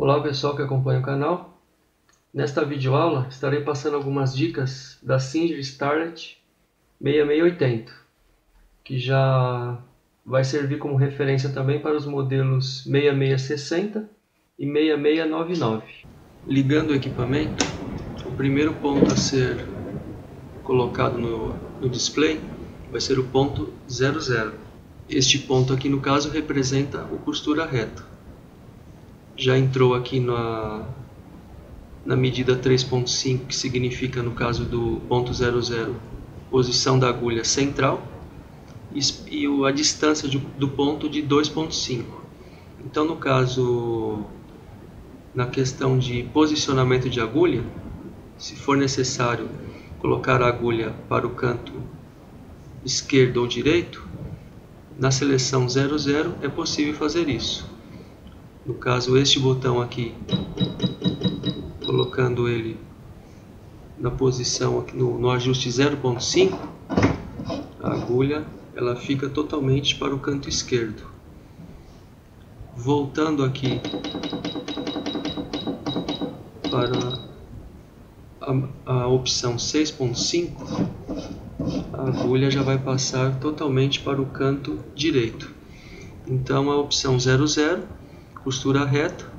Olá pessoal que acompanha o canal. Nesta videoaula estarei passando algumas dicas da Singer Starlet 6680, que já vai servir como referência também para os modelos 6660 e 6699. Ligando o equipamento, o primeiro ponto a ser colocado no display vai ser o ponto 00. Este ponto aqui no caso representa o costura reta. Já entrou aqui na medida 3.5, que significa no caso do ponto 00, posição da agulha central, e a distância do ponto de 2.5. Então no caso, na questão de posicionamento de agulha, se for necessário colocar a agulha para o canto esquerdo ou direito, na seleção 00 é possível fazer isso. No caso, este botão aqui, colocando ele na posição aqui no ajuste 0.5, a agulha ela fica totalmente para o canto esquerdo. Voltando aqui para a opção 6.5, a agulha já vai passar totalmente para o canto direito. Então a opção 00, costura reta,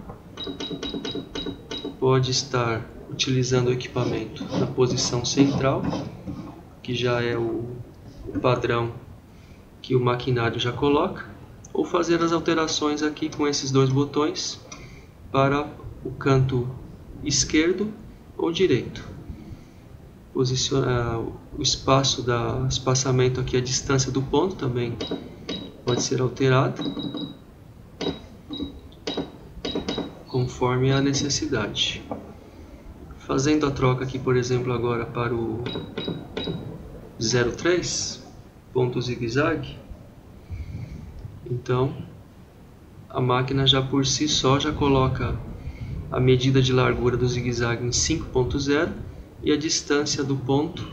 pode estar utilizando o equipamento na posição central, que já é o padrão que o maquinário já coloca, ou fazer as alterações aqui com esses dois botões para o canto esquerdo ou direito. Posicionar o espaçamento aqui, a distância do ponto também pode ser alterado conforme a necessidade. Fazendo a troca aqui, por exemplo, agora para o 03, ponto zigue-zague, então a máquina já por si só já coloca a medida de largura do zigue-zague em 5.0 e a distância do ponto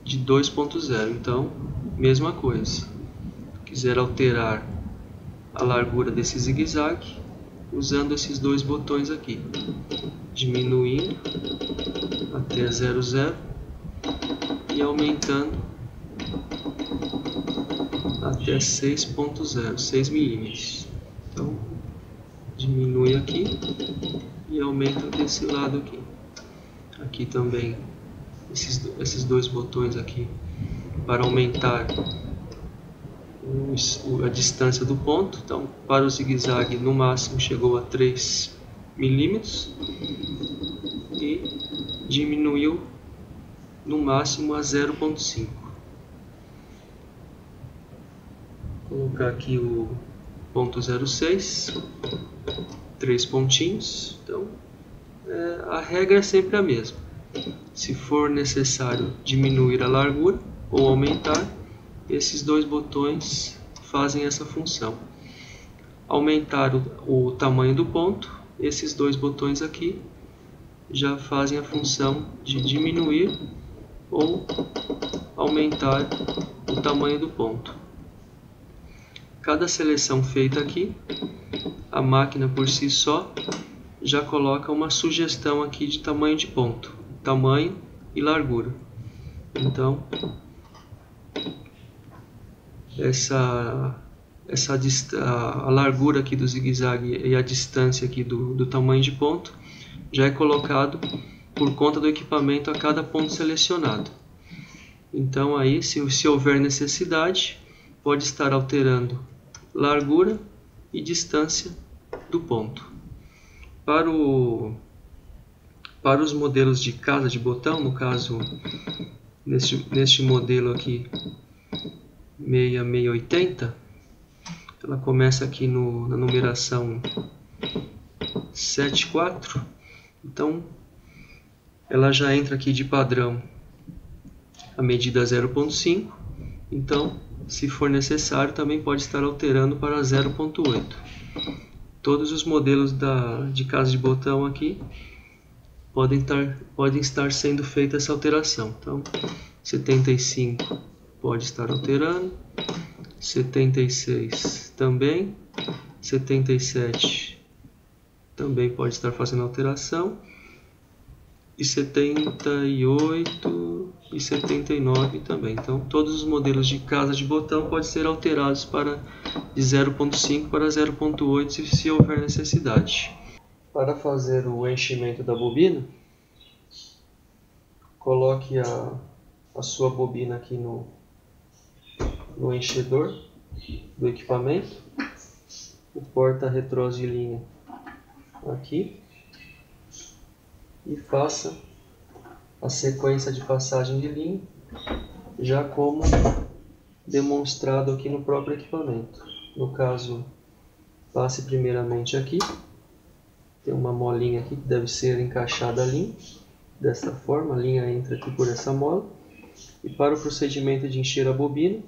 de 2.0. Então, mesma coisa. Se quiser alterar a largura desse zigue-zague, usando esses dois botões aqui, diminuindo até 00 e aumentando até 6.0, 6 milímetros. Então, diminui aqui e aumenta desse lado aqui. Aqui também esses dois botões aqui para aumentar a distância do ponto. Então, para o zigue-zague no máximo chegou a 3 milímetros e diminuiu no máximo a 0.5. Vou colocar aqui o ponto 06, 3 pontinhos. Então, a regra é sempre a mesma. Se for necessário diminuir a largura ou aumentar, esses dois botões fazem essa função. Aumentar o tamanho do ponto, esses dois botões aqui já fazem a função de diminuir ou aumentar o tamanho do ponto. Cada seleção feita aqui, a máquina por si só já coloca uma sugestão aqui de tamanho de ponto, tamanho e largura. Então, a largura aqui do zigue-zague e a distância aqui do tamanho de ponto já é colocado por conta do equipamento a cada ponto selecionado. Então aí, se houver necessidade, pode estar alterando largura e distância do ponto. Para os modelos de casa de botão, no caso neste modelo aqui 6680, ela começa aqui na numeração 74, então ela já entra aqui de padrão a medida 0.5, então se for necessário também pode estar alterando para 0.8. Todos os modelos de casa de botão aqui podem estar sendo feita essa alteração. Então 75 pode estar alterando, 76 também, 77 também pode estar fazendo alteração. E 78 e 79 também. Então todos os modelos de casa de botão podem ser alterados de 0.5 para 0.8 se houver necessidade. Para fazer o enchimento da bobina, coloque a sua bobina aqui no enchedor do equipamento, o porta-retrós de linha aqui, e faça a sequência de passagem de linha, já como demonstrado aqui no próprio equipamento. No caso, passe primeiramente aqui, tem uma molinha aqui que deve ser encaixada a linha, dessa forma, a linha entra aqui por essa mola, e para o procedimento de encher a bobina,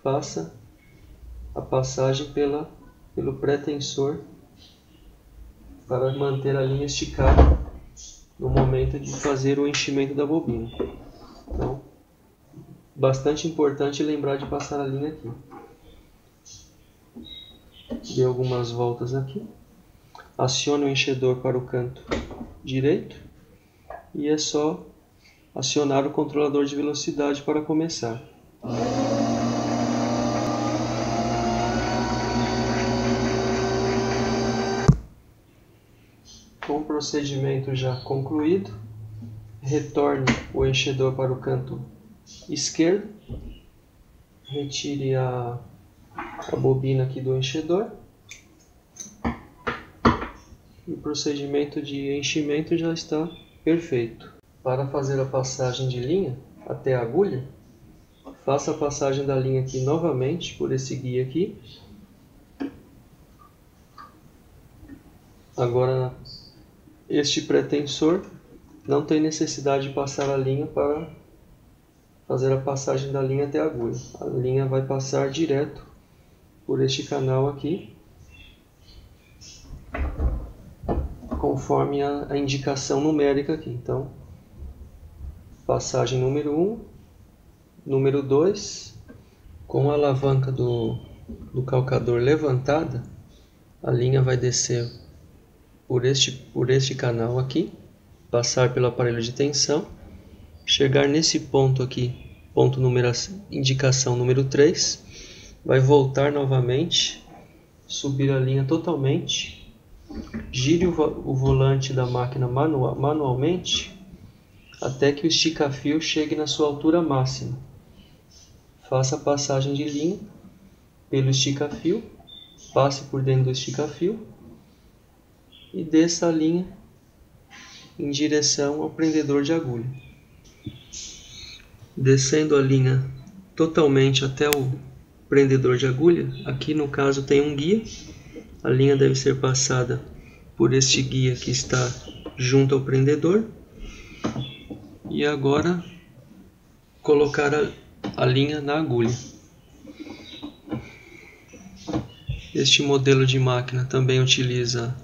faça a passagem pelo pré-tensor para manter a linha esticada no momento de fazer o enchimento da bobina. Então, bastante importante lembrar de passar a linha aqui. Dê algumas voltas aqui. Acione o enchedor para o canto direito. E é só acionar o controlador de velocidade para começar. Com o procedimento já concluído, retorne o enchedor para o canto esquerdo, retire a bobina aqui do enchedor, e o procedimento de enchimento já está perfeito. Para fazer a passagem de linha até a agulha, faça a passagem da linha aqui novamente por esse guia aqui. Agora, este pretensor não tem necessidade de passar a linha para fazer a passagem da linha até a agulha. A linha vai passar direto por este canal aqui, conforme a indicação numérica aqui. Então, passagem número 1, número 2, com a alavanca do calcador levantada, a linha vai descer por este canal aqui, passar pelo aparelho de tensão, chegar nesse ponto aqui, indicação número 3, vai voltar novamente, subir a linha totalmente, gire o volante da máquina manualmente, até que o estica-fio chegue na sua altura máxima. Faça a passagem de linha pelo estica-fio, passe por dentro do estica-fio e desça a linha em direção ao prendedor de agulha. Descendo a linha totalmente até o prendedor de agulha, aqui no caso tem um guia, a linha deve ser passada por este guia que está junto ao prendedor, e agora colocar a linha na agulha. Este modelo de máquina também utiliza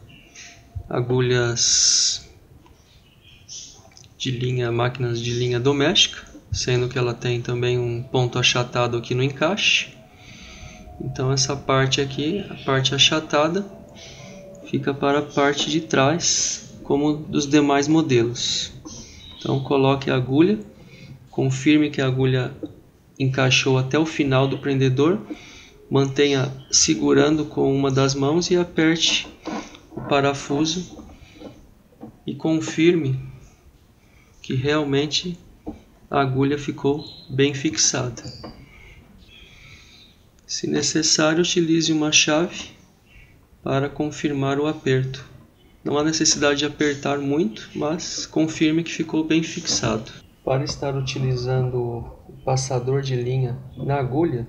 agulhas de linha, máquinas de linha doméstica, sendo que ela tem também um ponto achatado aqui no encaixe. Então essa parte aqui, a parte achatada, fica para a parte de trás, como dos demais modelos. Então coloque a agulha, confirme que a agulha encaixou até o final do prendedor, mantenha segurando com uma das mãos e aperte o parafuso e confirme que realmente a agulha ficou bem fixada. Se necessário, utilize uma chave para confirmar o aperto. Não há necessidade de apertar muito, mas confirme que ficou bem fixado. Para estar utilizando o passador de linha na agulha,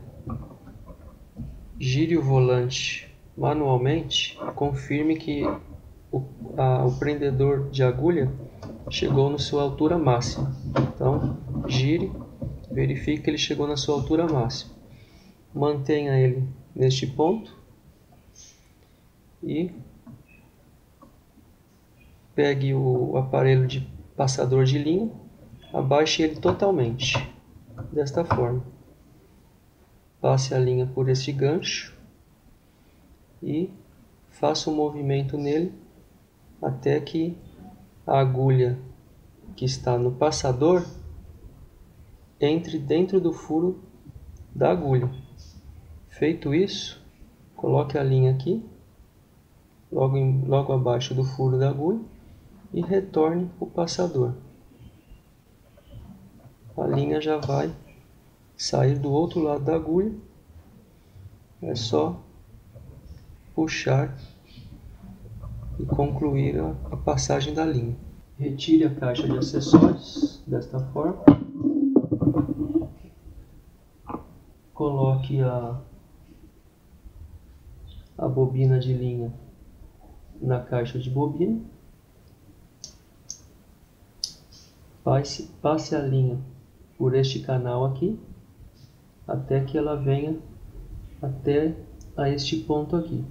gire o volante manualmente e confirme que o prendedor de agulha chegou na sua altura máxima. Então, gire, verifique que ele chegou na sua altura máxima. Mantenha ele neste ponto e pegue o aparelho de passador de linha, abaixe ele totalmente, desta forma. Passe a linha por este gancho e faça um movimento nele até que a agulha que está no passador entre dentro do furo da agulha. Feito isso, coloque a linha aqui, logo abaixo do furo da agulha, e retorne o passador. A linha já vai sair do outro lado da agulha. É só puxar e concluir a passagem da linha. Retire a caixa de acessórios desta forma. Coloque a bobina de linha na caixa de bobina. Passe a linha por este canal aqui, até que ela venha até a este ponto aqui.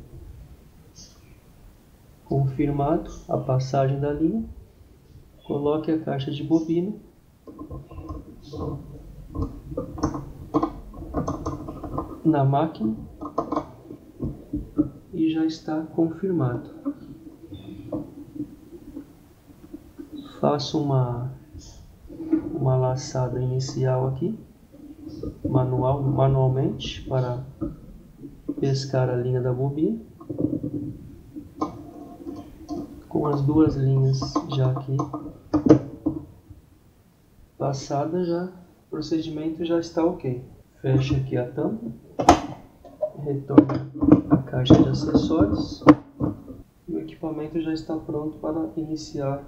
Confirmado a passagem da linha, coloque a caixa de bobina na máquina e já está confirmado. Faço uma laçada inicial aqui, manualmente, para pescar a linha da bobina. Com as duas linhas já aqui passadas, o procedimento já está ok. Feche aqui a tampa, retorne a caixa de acessórios e o equipamento já está pronto para iniciar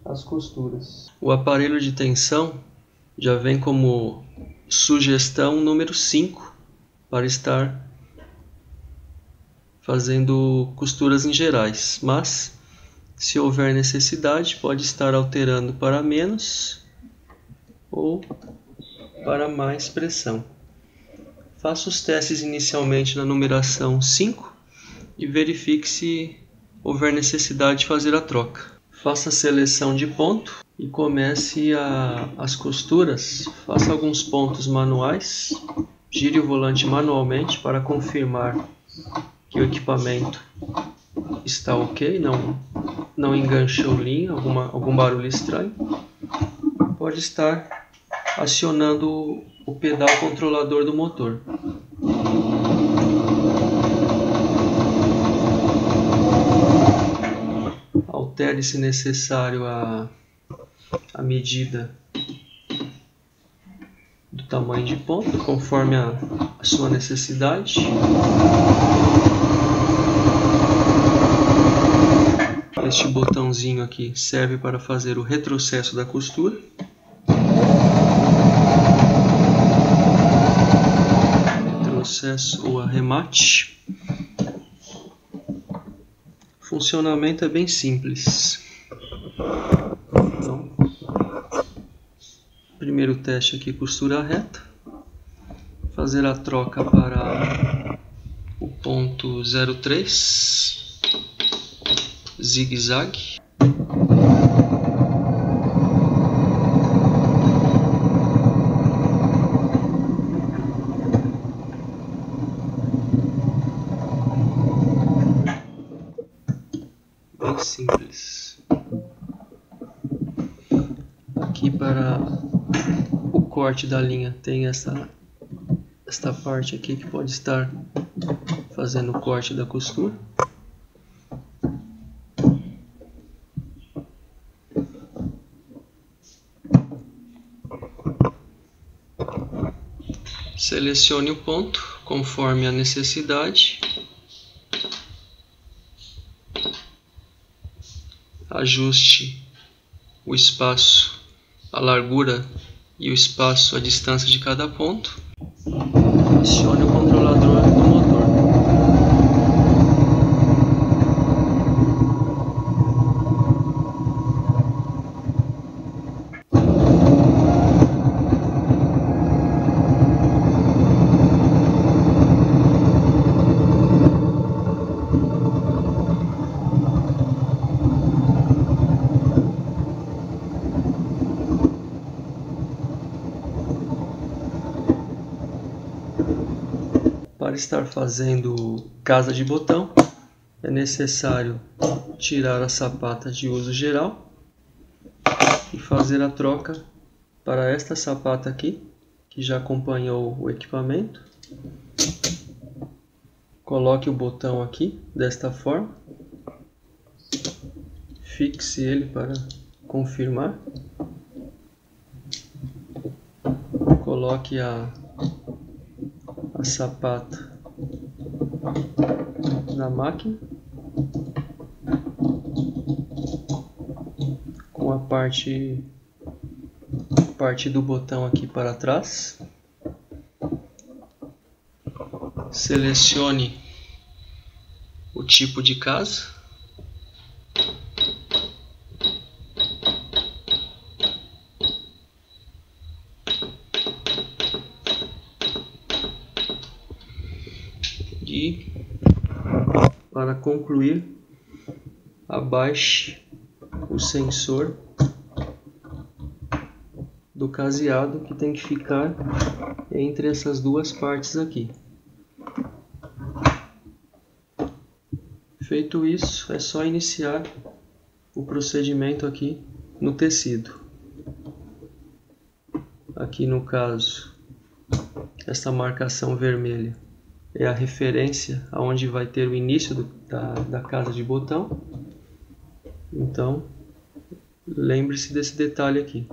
as costuras. O aparelho de tensão já vem como sugestão número 5 para estar fazendo costuras em gerais, mas se houver necessidade pode estar alterando para menos ou para mais pressão. Faça os testes inicialmente na numeração 5 e verifique se houver necessidade de fazer a troca. Faça a seleção de ponto e comece as costuras. Faça alguns pontos manuais, gire o volante manualmente para confirmar que o equipamento está ok, não enganchou linha, algum barulho estranho. Pode estar acionando o pedal controlador do motor. Altere, se necessário, a medida do tamanho de ponto, conforme a sua necessidade. Este botãozinho aqui serve para fazer o retrocesso da costura. Retrocesso ou arremate. O funcionamento é bem simples. Então, primeiro teste aqui, costura reta. Fazer a troca para o ponto 03, zigue-zague. Bem simples. Aqui para o corte da linha tem esta parte aqui que pode estar fazendo o corte da costura. Selecione o ponto conforme a necessidade. Ajuste o espaço, a largura e o espaço, a distância de cada ponto. Acione o controlador do motor. Para estar fazendo casa de botão, é necessário tirar a sapata de uso geral e fazer a troca para esta sapata aqui, que já acompanhou o equipamento. Coloque o botão aqui desta forma, fixe ele para confirmar, coloque a sapata na máquina com a parte do botão aqui para trás. Selecione o tipo de casa. E para concluir, abaixe o sensor do caseado, que tem que ficar entre essas duas partes aqui. Feito isso, é só iniciar o procedimento aqui no tecido. Aqui no caso, essa marcação vermelha é a referência aonde vai ter o início da casa de botão. Então, lembre-se desse detalhe aqui.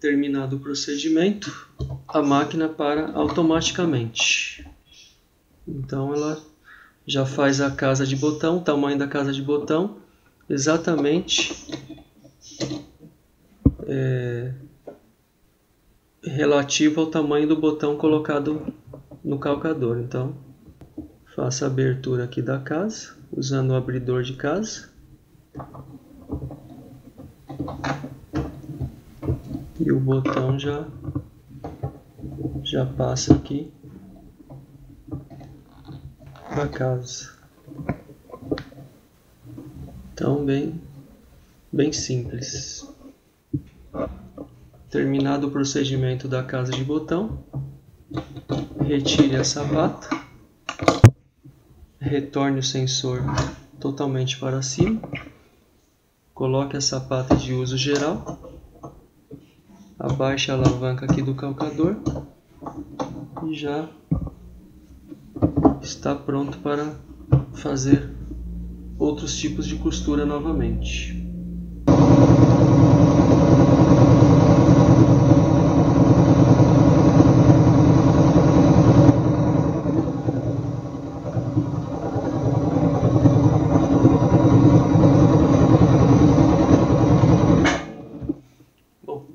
Terminado o procedimento, a máquina para automaticamente. Então ela já faz a casa de botão, o tamanho da casa de botão, exatamente relativo ao tamanho do botão colocado no calcador. Então, faça a abertura aqui da casa, usando o abridor de casa. E o botão já passa aqui para casa. Então, bem simples. Terminado o procedimento da casa de botão, retire a sapata, retorne o sensor totalmente para cima, coloque a sapata de uso geral, abaixe a alavanca aqui do calcador e já está pronto para fazer outros tipos de costura novamente. Bom,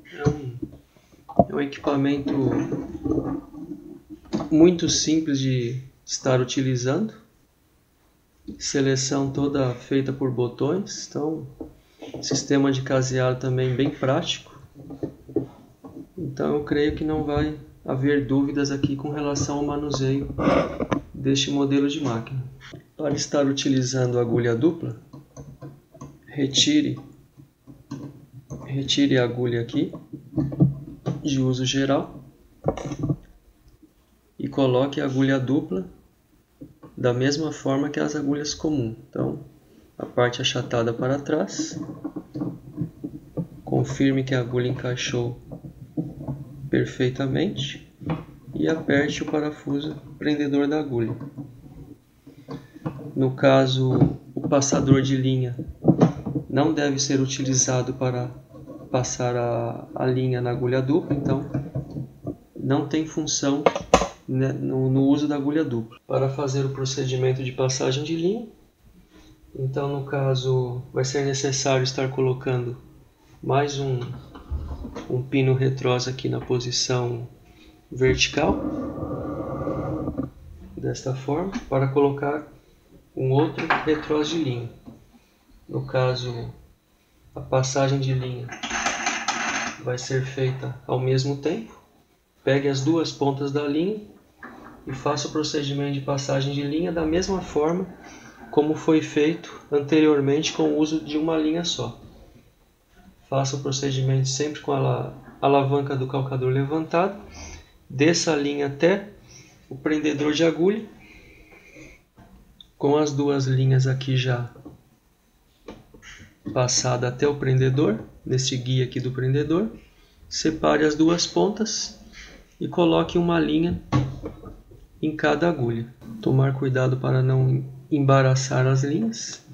é um equipamento muito simples de estar utilizando. Seleção toda feita por botões, então sistema de caseado também bem prático. Então eu creio que não vai haver dúvidas aqui com relação ao manuseio deste modelo de máquina. Para estar utilizando a agulha dupla, retire a agulha aqui de uso geral e coloque a agulha dupla da mesma forma que as agulhas comuns. Então, a parte achatada para trás, confirme que a agulha encaixou perfeitamente e aperte o parafuso prendedor da agulha. No caso, o passador de linha não deve ser utilizado para passar a linha na agulha dupla, então não tem função no uso da agulha dupla. Para fazer o procedimento de passagem de linha, então no caso vai ser necessário estar colocando mais um pino retrós aqui na posição vertical, desta forma, para colocar um outro retrós de linha. No caso, a passagem de linha vai ser feita ao mesmo tempo. Pegue as duas pontas da linha e faça o procedimento de passagem de linha da mesma forma como foi feito anteriormente com o uso de uma linha só. Faça o procedimento sempre com a alavanca do calcador levantada. Desça a linha até o prendedor de agulha, com as duas linhas aqui já passada até o prendedor, neste guia aqui do prendedor. Separe as duas pontas e coloque uma linha em cada agulha. Tomar cuidado para não embaraçar as linhas.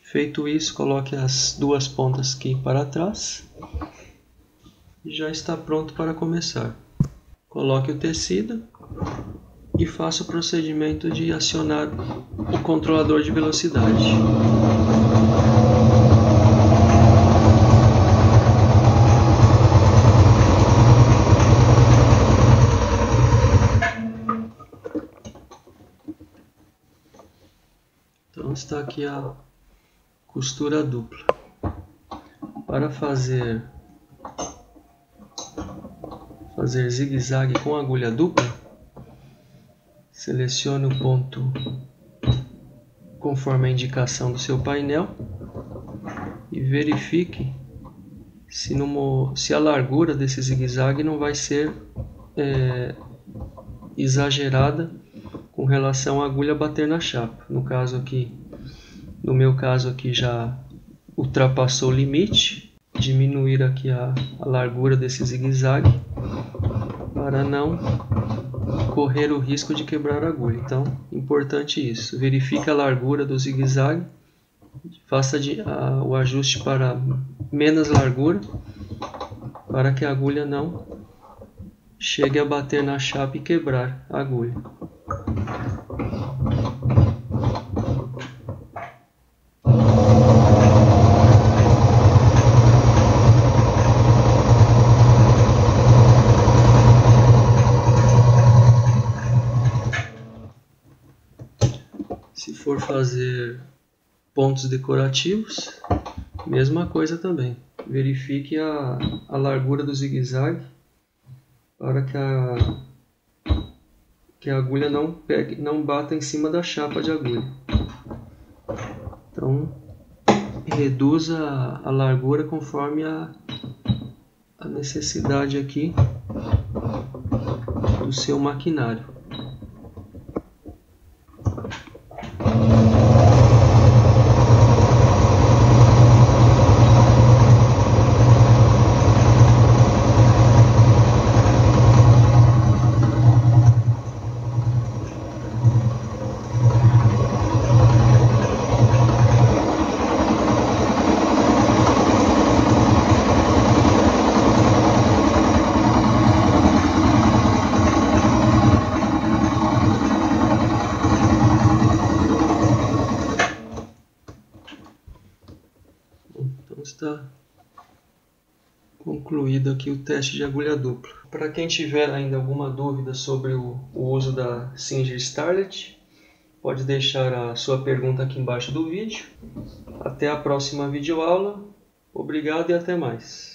Feito isso, coloque as duas pontas aqui para trás e já está pronto para começar. Coloque o tecido e faça o procedimento de acionar o controlador de velocidade. Então está aqui a costura dupla. Para fazer zigue-zague com agulha dupla, selecione o ponto conforme a indicação do seu painel e verifique se a largura desse zigue-zague não vai ser exagerada com relação à agulha bater na chapa. No meu caso aqui já ultrapassou o limite. Diminuir aqui a largura desse zigue-zague para não correr o risco de quebrar a agulha. Então, importante isso. Verifique a largura do zigue-zague, faça o ajuste para menos largura, para que a agulha não chegue a bater na chapa e quebrar a agulha. Se for fazer pontos decorativos, mesma coisa também. Verifique a largura do zigue-zague para que a agulha não bata em cima da chapa de agulha. Então, reduza a largura conforme a necessidade aqui do seu maquinário. Então está concluído aqui o teste de agulha dupla. Para quem tiver ainda alguma dúvida sobre o uso da Singer Starlet, pode deixar a sua pergunta aqui embaixo do vídeo. Até a próxima videoaula. Obrigado e até mais.